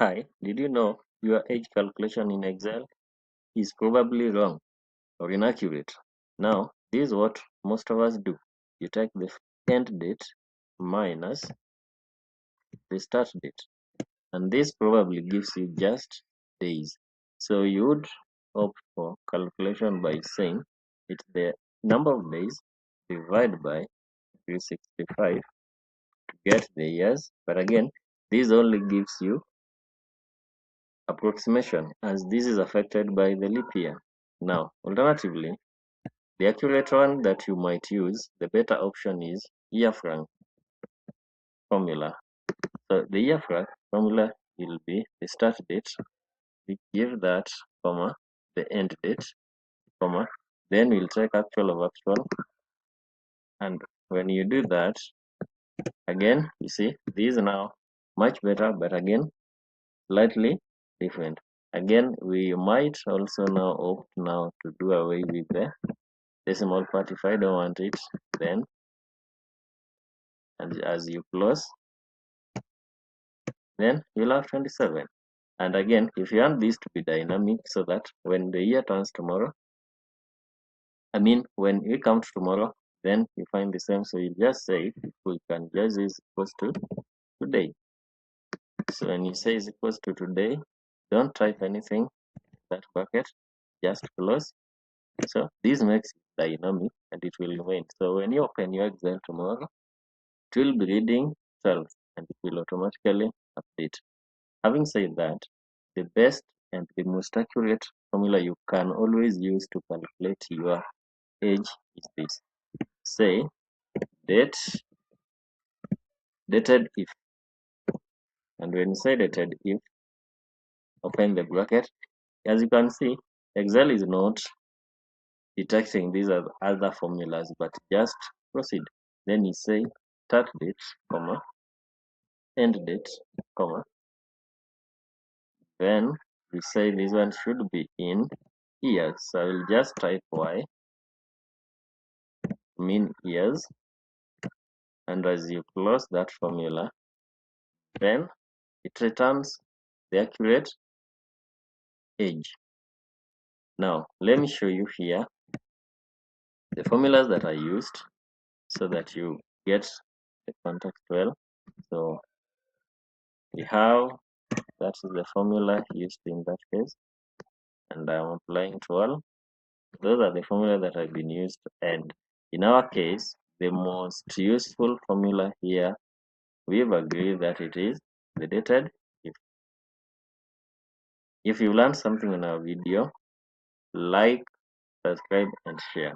Hi, did you know your age calculation in Excel is probably wrong or inaccurate? Now, this is what most of us do. You take the end date minus the start date, and this probably gives you just days. So you would opt for calculation by saying it's the number of days divided by 365 to get the years. But again, this only gives you approximation as this is affected by the leap year. Now, alternatively, the accurate one that you might use, the better option is year franc formula. So the year franc formula will be the start date, we give that, comma, the end date, comma, then we'll take actual of actual, and when you do that, again, you see, this is now much better, but again, slightly different. Again, we might also now opt now to do away with the decimal part if I don't want it, then, and as you close, then you'll have 27. And again, if you want this to be dynamic so that when the year turns tomorrow, when it comes tomorrow, then you find the same. So you just say we can just is equals to today. So when you say is equals to today, don't type anything in that bracket, just close. So this makes it dynamic and it will remain. So when you open your Excel tomorrow, it will be reading 12 and it will automatically update. Having said that, the best and the most accurate formula you can always use to calculate your age is this. Say dated if, and when you say dated if, open the bracket. As you can see, Excel is not detecting these as other formulas, but just proceed. Then you say start date, comma, end date, comma. Then we say this one should be in years. So I will just type Y, mean years, and as you close that formula, then it returns the accurate age. Now, let me show you here the formulas that I used so that you get the context well. So we have, that is the formula used in that case, and I'm applying to all. Those are the formula that have been used, and in our case, the most useful formula here, we've agreed that it is the dated if. If you learned something in our video, like, subscribe, and share.